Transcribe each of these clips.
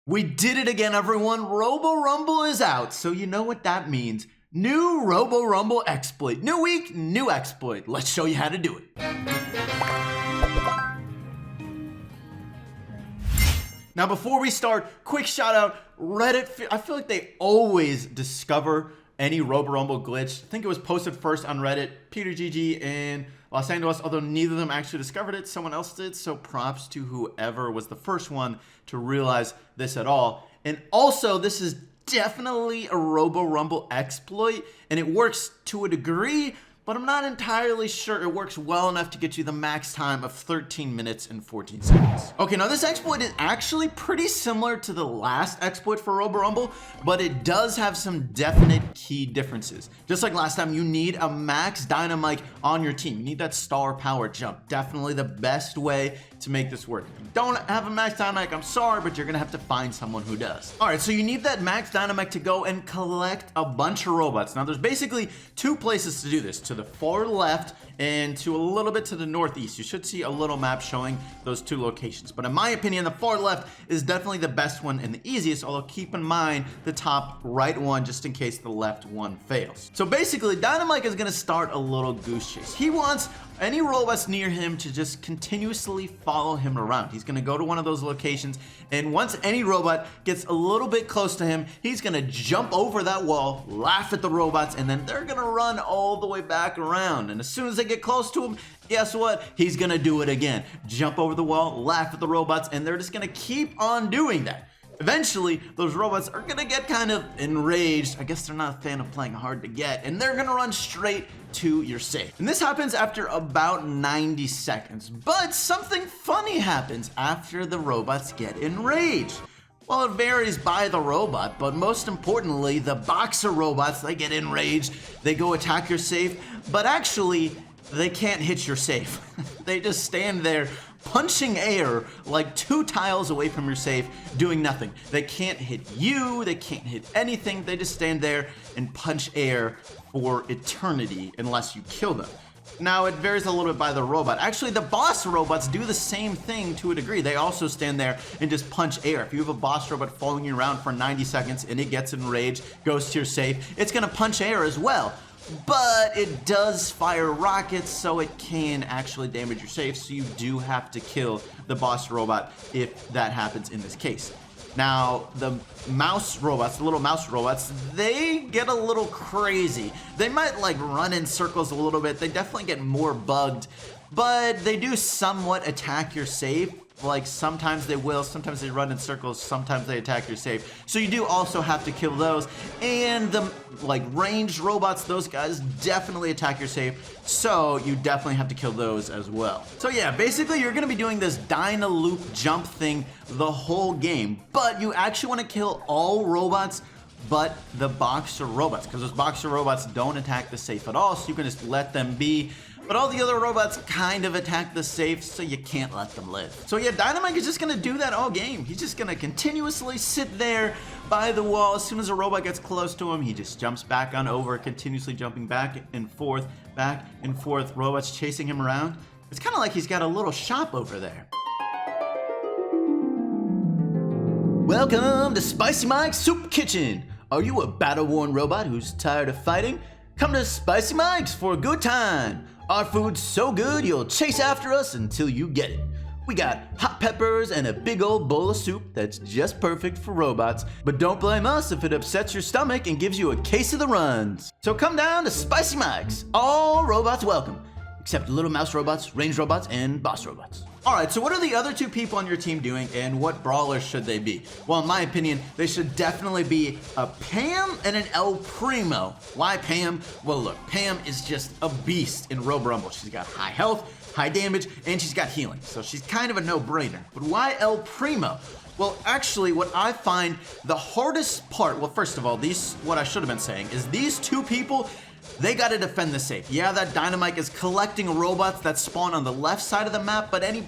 We did it again, everyone. Robo Rumble is out, so you know what that means. New Robo Rumble exploit. New week, new exploit. Let's show you how to do it. Now, before we start, quick shout out, Reddit. I feel like they always discover any Robo Rumble glitch. I think it was posted first on Reddit, Peter GG and Los Angeles, although neither of them actually discovered it, someone else did, so props to whoever was the first one to realize this at all. And also, this is definitely a Robo Rumble exploit, and it works to a degree, but I'm not entirely sure it works well enough to get you the max time of 13 minutes and 14 seconds. Okay, now this exploit is actually pretty similar to the last exploit for Robo Rumble, but it does have some definite key differences. Just like last time, you need a max dynamite on your team. You need that star power jump. Definitely the best way to make this work. If you don't have a max dynamite, I'm sorry, but you're gonna have to find someone who does. All right, so you need that max dynamite to go and collect a bunch of robots. Now there's basically two places to do this, to the far left and to a little bit to the northeast. You should see a little map showing those two locations. But in my opinion, the far left is definitely the best one and the easiest, although keep in mind the top right one just in case the left one fails. So basically, Dynamite is gonna start a little goose chase. He wants any robots near him to just continuously follow him around. He's gonna go to one of those locations, and once any robot gets a little bit close to him, he's gonna jump over that wall, laugh at the robots, and then they're gonna run all the way back around. And as soon as they get close to him, guess what? He's gonna do it again. Jump over the wall, laugh at the robots, and they're just gonna keep on doing that. Eventually, those robots are gonna get kind of enraged. I guess they're not a fan of playing hard to get, and they're gonna run straight to your safe. And this happens after about 90 seconds. But something funny happens after the robots get enraged. Well, it varies by the robot, but most importantly, the boxer robots, they get enraged, they go attack your safe, but actually, they can't hit your safe. They just stand there punching air like 2 tiles away from your safe, doing nothing. They can't hit you, they can't hit anything, they just stand there and punch air for eternity unless you kill them. Now, it varies a little bit by the robot. Actually, the boss robots do the same thing to a degree. They also stand there and just punch air. If you have a boss robot following you around for 90 seconds and it gets enraged, goes to your safe, it's gonna punch air as well. But it does fire rockets, so it can actually damage your safe, so you do have to kill the boss robot if that happens in this case. Now, the mouse robots, the little mouse robots, they get a little crazy. They might like run in circles a little bit. They definitely get more bugged, but they do somewhat attack your safe. Like sometimes they will, sometimes they run in circles, sometimes they attack your safe. So you do also have to kill those. And the like ranged robots, those guys definitely attack your safe. So you definitely have to kill those as well. So yeah, basically you're gonna be doing this Dyna Loop jump thing the whole game, but you actually wanna kill all robots but the boxer robots, because those boxer robots don't attack the safe at all, so you can just let them be. But all the other robots kind of attack the safe, so you can't let them live. So yeah, Dynamite is just gonna do that all game. He's just gonna continuously sit there by the wall. As soon as a robot gets close to him, he just jumps back on over, continuously jumping back and forth, robots chasing him around. It's kind of like he's got a little shop over there. Welcome to Spicy Mike's Soup Kitchen. Are you a battle-worn robot who's tired of fighting? Come to Spicy Mike's for a good time. Our food's so good you'll chase after us until you get it. We got hot peppers and a big old bowl of soup that's just perfect for robots, but don't blame us if it upsets your stomach and gives you a case of the runs. So come down to Spicy Mike's. All robots welcome, except little mouse robots, range robots, and boss robots. Alright, so what are the other 2 people on your team doing, and what brawlers should they be? Well, in my opinion, they should definitely be a Pam and an El Primo. Why Pam? Well, look, Pam is just a beast in Robo Rumble. She's got high health, high damage, and she's got healing, so she's kind of a no-brainer. But why El Primo? Well, actually, what I find the hardest part, well, first of all, what I should have been saying is these 2 people, they gotta defend the safe. Yeah, that Dynamite is collecting robots that spawn on the left side of the map, but any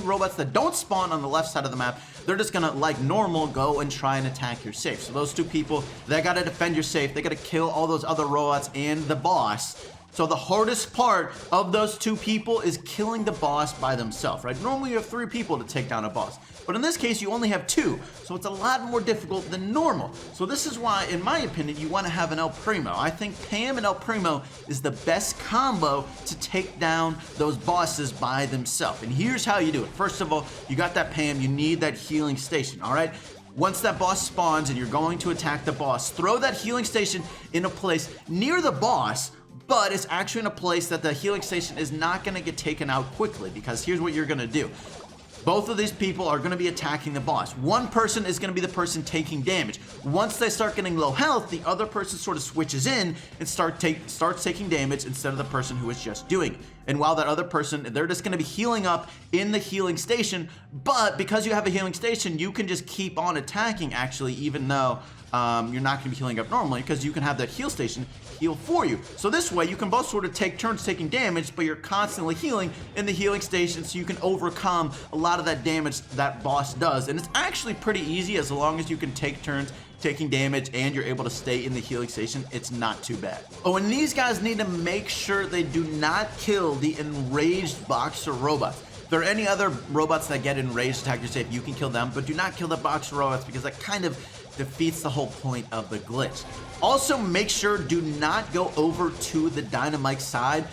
robots that don't spawn on the left side of the map, they're just gonna, like normal, go and try and attack your safe. So those 2 people, they gotta defend your safe, they gotta kill all those other robots and the boss. So the hardest part of those 2 people is killing the boss by themselves, right? Normally you have 3 people to take down a boss, but in this case you only have 2, so it's a lot more difficult than normal. So this is why, in my opinion, you want to have an El Primo. I think Pam and El Primo is the best combo to take down those bosses by themselves. And here's how you do it. First of all, you got that Pam, you need that healing station, all right? Once that boss spawns and you're going to attack the boss, throw that healing station in a place near the boss, but it's actually in a place that the healing station is not going to get taken out quickly, because here's what you're going to do. Both of these people are going to be attacking the boss. One person is going to be the person taking damage. Once they start getting low health, the other person sort of switches in and starts taking damage instead of the person who is just doing it. And while that other person, they're just going to be healing up in the healing station, but because you have a healing station, you can just keep on attacking, actually, even though you're not going to be healing up normally, because you can have that heal station heal for you. So this way you can both sort of take turns taking damage, but you're constantly healing in the healing station, so you can overcome a lot of that damage that boss does. And it's actually pretty easy as long as you can take turns taking damage and you're able to stay in the healing station. It's not too bad. Oh, and these guys need to make sure they do not kill the enraged boxer robots. If there are any other robots that get enraged, attack your safe, you can kill them, but do not kill the boxer robots, because that kind of defeats the whole point of the glitch. Also, make sure do not go over to the dynamite side,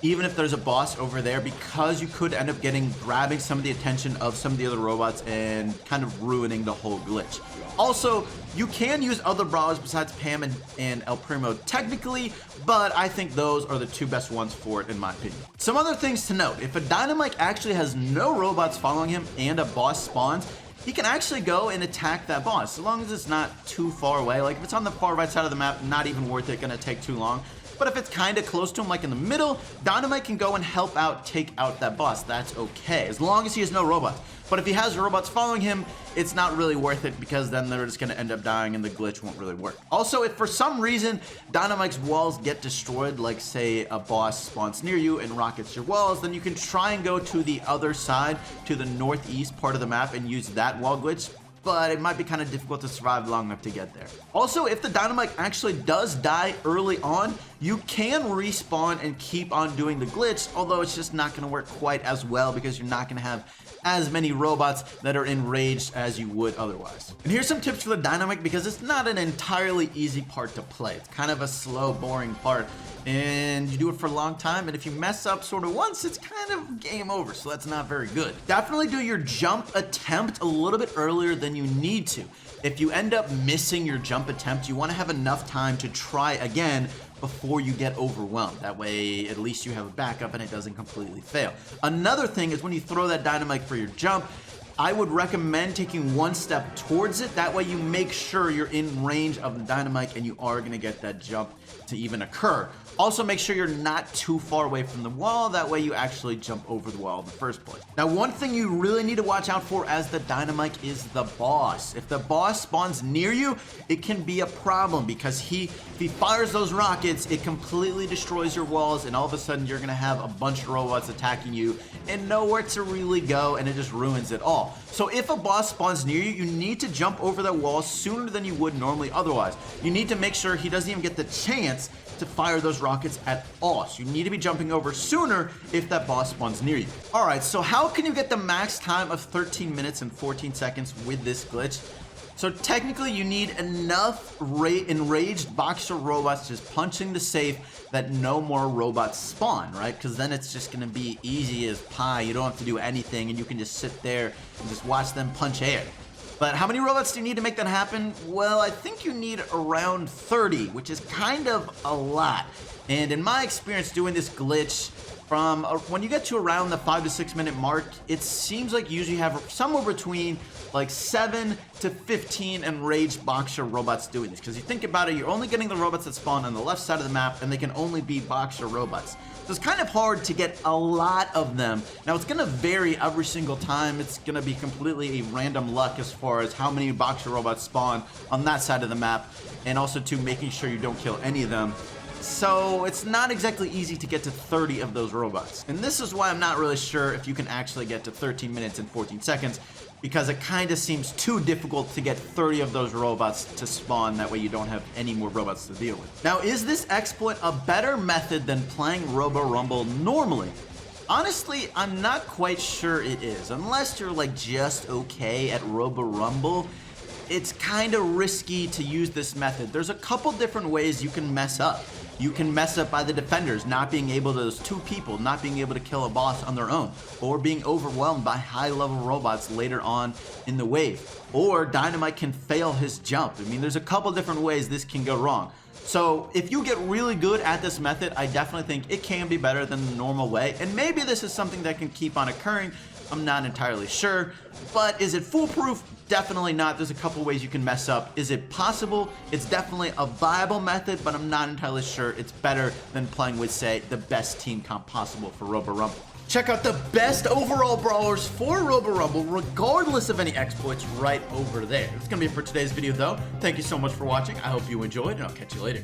even if there's a boss over there, because you could end up grabbing some of the attention of some of the other robots and kind of ruining the whole glitch. Also, you can use other brawlers besides Pam and El Primo technically, but I think those are the 2 best ones for it, in my opinion. Some other things to note: if a dynamite actually has no robots following him and a boss spawns, he can actually go and attack that boss, as long as it's not too far away. Like if it's on the far right side of the map, not even worth it, gonna take too long. But if it's kind of close to him, like in the middle, Dynamite can go and help out, take out that boss. That's okay, as long as he has no robots. But if he has robots following him, it's not really worth it, because then they're just gonna end up dying and the glitch won't really work. Also, if for some reason Dynamite's walls get destroyed, like say a boss spawns near you and rockets your walls, then you can try and go to the other side, to the northeast part of the map, and use that wall glitch. But it might be kind of difficult to survive long enough to get there. Also, if the dynamite actually does die early on, you can respawn and keep on doing the glitch, although it's just not going to work quite as well, because you're not going to have as many robots that are enraged as you would otherwise. And here's some tips for the dynamite, because it's not an entirely easy part to play. It's kind of a slow, boring part, and you do it for a long time, and if you mess up sort of once, it's kind of game over, so that's not very good. Definitely do your jump attempt a little bit earlier than you need to. If you end up missing your jump attempt, you want to have enough time to try again before you get overwhelmed. That way, at least you have a backup and it doesn't completely fail. Another thing is when you throw that dynamite for your jump, I would recommend taking one step towards it. That way you make sure you're in range of the dynamite and you are going to get that jump to even occur. Also, make sure you're not too far away from the wall. That way you actually jump over the wall in the first place. Now, one thing you really need to watch out for as the dynamite is the boss. If the boss spawns near you, it can be a problem, because if he fires those rockets, it completely destroys your walls, and all of a sudden you're gonna have a bunch of robots attacking you and nowhere to really go, and it just ruins it all. So if a boss spawns near you, you need to jump over that wall sooner than you would normally otherwise. You need to make sure he doesn't even get the chance to fire those rockets at all. So you need to be jumping over sooner if that boss spawns near you. Alright, so how can you get the max time of 13 minutes and 14 seconds with this glitch? So technically you need enough enraged boxer robots just punching the safe that no more robots spawn, right? Because then it's just going to be easy as pie. You don't have to do anything, and you can just sit there and just watch them punch air. But how many robots do you need to make that happen? Well, I think you need around 30, which is kind of a lot. And in my experience doing this glitch, from when you get to around the 5 to 6 minute mark, it seems like you usually have somewhere between like 7 to 15 enraged boxer robots doing this. Because you think about it, you're only getting the robots that spawn on the left side of the map, and they can only be boxer robots. So it's kind of hard to get a lot of them. Now, it's going to vary every single time. It's going to be completely a random luck as far as how many boxer robots spawn on that side of the map, and also to making sure you don't kill any of them. So it's not exactly easy to get to 30 of those robots. And this is why I'm not really sure if you can actually get to 13 minutes and 14 seconds because it kind of seems too difficult to get 30 of those robots to spawn. That way you don't have any more robots to deal with. Now, is this exploit a better method than playing Robo Rumble normally? Honestly, I'm not quite sure it is. Unless you're like just okay at Robo Rumble, it's kind of risky to use this method. There's a couple different ways you can mess up. You can mess up by the defenders not being able to, those two people not being able to kill a boss on their own, or being overwhelmed by high-level robots later on in the wave, or Dynamite can fail his jump. I mean, there's a couple different ways this can go wrong. So if you get really good at this method, I definitely think it can be better than the normal way, and maybe this is something that can keep on occurring. I'm not entirely sure, but is it foolproof? Definitely not. There's a couple ways you can mess up. Is it possible? It's definitely a viable method, but I'm not entirely sure it's better than playing with, say, the best team comp possible for Robo Rumble. Check out the best overall brawlers for Robo Rumble, regardless of any exploits, right over there. That's going to be it for today's video, though. Thank you so much for watching. I hope you enjoyed, and I'll catch you later.